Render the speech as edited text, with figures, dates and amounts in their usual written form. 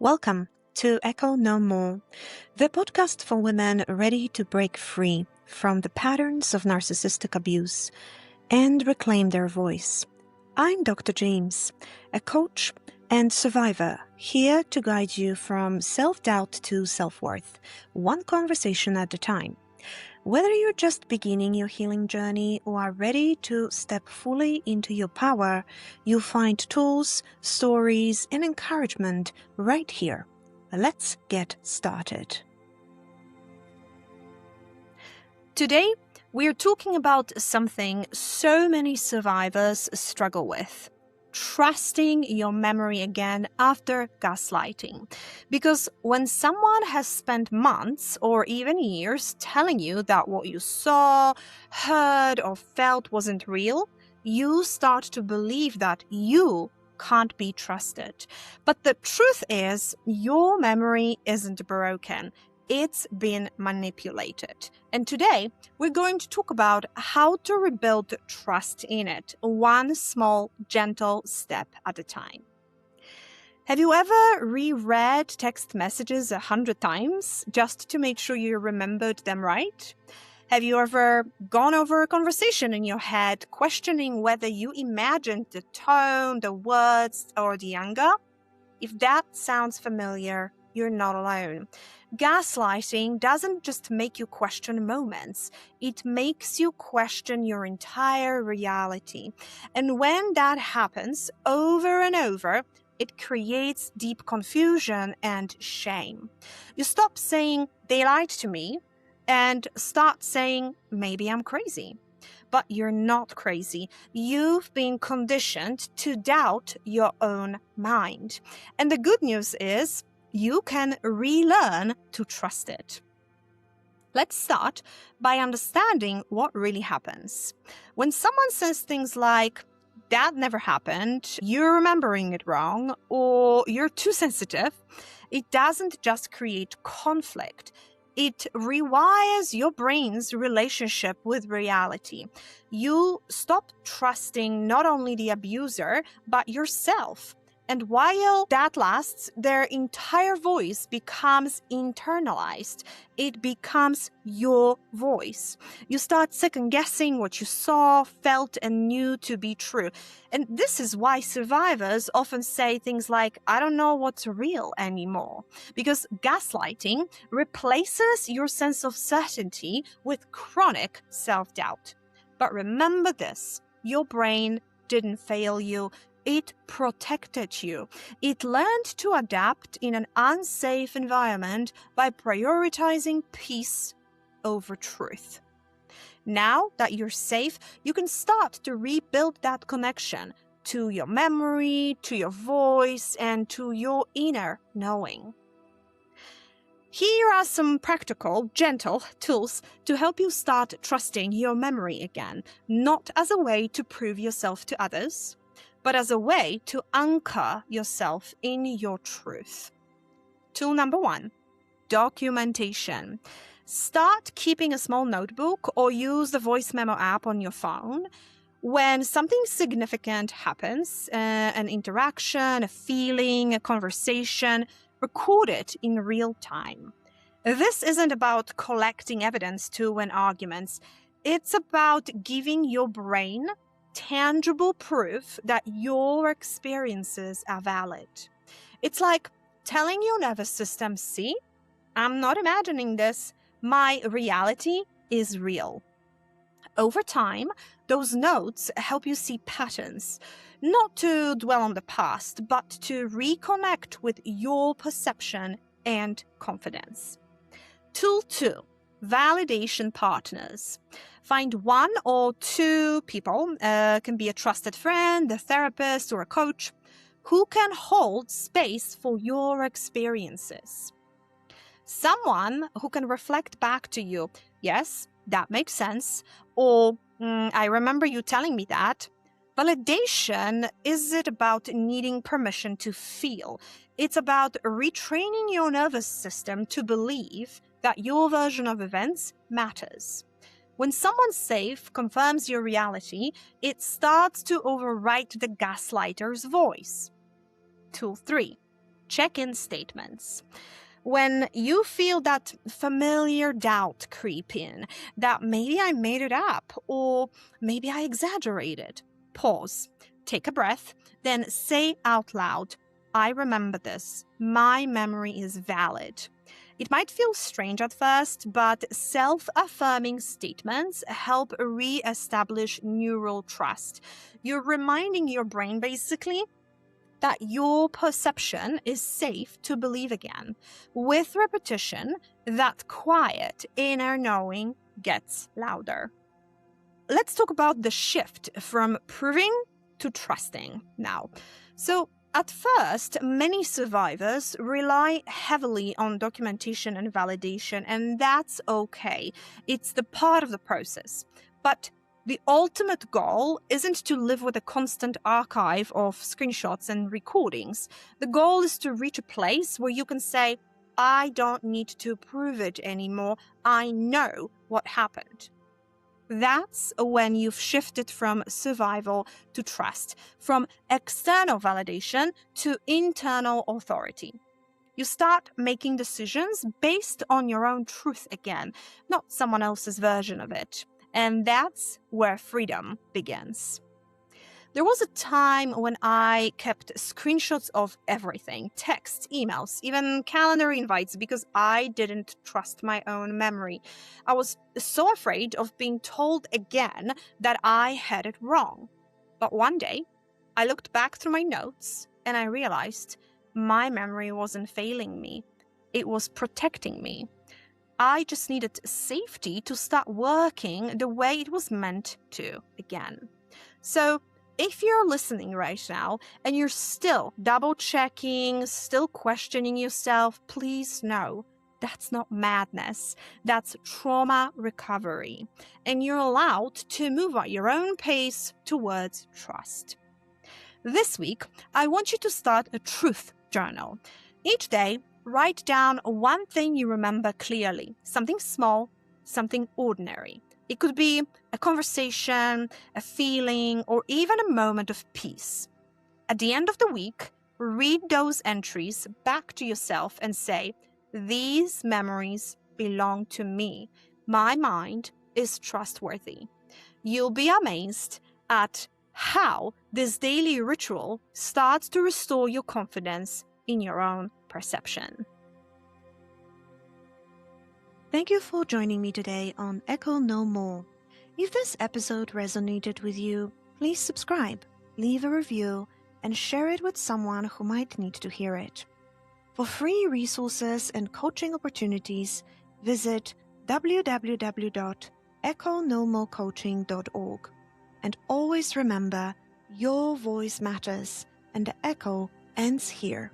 Welcome to Echo No More, the podcast for women ready to break free from the patterns of narcissistic abuse and reclaim their voice. I'm Dr. James, a coach and survivor, here to guide you from self-doubt to self-worth, one conversation at a time. Whether you're just beginning your healing journey or are ready to step fully into your power, you'll find tools, stories, and encouragement right here. Let's get started. Today, we're talking about something so many survivors struggle with. Trusting your memory again after gaslighting. Because when someone has spent months or even years telling you that what you saw, heard, or felt wasn't real, you start to believe that you can't be trusted. But the truth is, your memory isn't broken. It's been manipulated. And today, we're going to talk about how to rebuild trust in it, one small, gentle step at a time. Have you ever reread text messages 100 times just to make sure you remembered them right? Have you ever gone over a conversation in your head, questioning whether you imagined the tone, the words, or the anger? If that sounds familiar, you're not alone. Gaslighting doesn't just make you question moments, it makes you question your entire reality. And when that happens over and over, it creates deep confusion and shame. You stop saying, "They lied to me," and start saying, "Maybe I'm crazy." But you're not crazy. You've been conditioned to doubt your own mind. And the good news is, you can relearn to trust it. Let's start by understanding what really happens. When someone says things like, "That never happened," "You're remembering it wrong," or "You're too sensitive," it doesn't just create conflict. It rewires your brain's relationship with reality. You stop trusting not only the abuser, but yourself. And while that lasts, their entire voice becomes internalized. It becomes your voice. You start second-guessing what you saw, felt, and knew to be true. And this is why survivors often say things like, "I don't know what's real anymore." Because gaslighting replaces your sense of certainty with chronic self-doubt. But remember this, your brain didn't fail you. It protected you. It learned to adapt in an unsafe environment by prioritizing peace over truth. Now that you're safe, you can start to rebuild that connection to your memory, to your voice, and to your inner knowing. Here are some practical, gentle tools to help you start trusting your memory again, not as a way to prove yourself to others, but as a way to anchor yourself in your truth. Tool number 1, documentation. Start keeping a small notebook or use the voice memo app on your phone. When something significant happens, an interaction, a feeling, a conversation, record it in real time. This isn't about collecting evidence to win arguments. It's about giving your brain tangible proof that your experiences are valid. It's like telling your nervous system, "See, I'm not imagining this. My reality is real." Over time, those notes help you see patterns, not to dwell on the past, but to reconnect with your perception and confidence. Tool 2, validation partners. Find 1 or 2 people, can be a trusted friend, a therapist, or a coach, who can hold space for your experiences. Someone who can reflect back to you, "Yes, that makes sense," or "I remember you telling me that." Validation isn't about needing permission to feel. It's about retraining your nervous system to believe that your version of events matters. When someone safe confirms your reality, it starts to overwrite the gaslighter's voice. Tool 3, check-in statements. When you feel that familiar doubt creep in, that maybe I made it up or maybe I exaggerated, pause, take a breath, then say out loud, I remember this. My memory is valid. It might feel strange at first, but self-affirming statements help re-establish neural trust. You're reminding your brain basically that your perception is safe to believe again. With repetition, that quiet inner knowing gets louder. Let's talk about the shift from proving to trusting now. So, at first, many survivors rely heavily on documentation and validation, and that's okay. It's the part of the process. But the ultimate goal isn't to live with a constant archive of screenshots and recordings. The goal is to reach a place where you can say, I don't need to prove it anymore. I know what happened. That's when you've shifted from survival to trust, from external validation to internal authority. You start making decisions based on your own truth again, not someone else's version of it. And that's where freedom begins. There was a time when I kept screenshots of everything, texts, emails, even calendar invites, because I didn't trust my own memory. I was so afraid of being told again that I had it wrong. But one day, I looked back through my notes and I realized my memory wasn't failing me. It was protecting me. I just needed safety to start working the way it was meant to again. So, if you're listening right now and you're still double-checking, still questioning yourself, please know that's not madness. That's trauma recovery. And you're allowed to move at your own pace towards trust. This week, I want you to start a truth journal. Each day, write down one thing you remember clearly, something small, something ordinary. It could be a conversation, a feeling, or even a moment of peace. At the end of the week, read those entries back to yourself and say, these memories belong to me. My mind is trustworthy. You'll be amazed at how this daily ritual starts to restore your confidence in your own perception. Thank you for joining me today on Echo No More. If this episode resonated with you, please subscribe, leave a review, and share it with someone who might need to hear it. For free resources and coaching opportunities, visit www.echonomorecoaching.org. And always remember, your voice matters, and the echo ends here.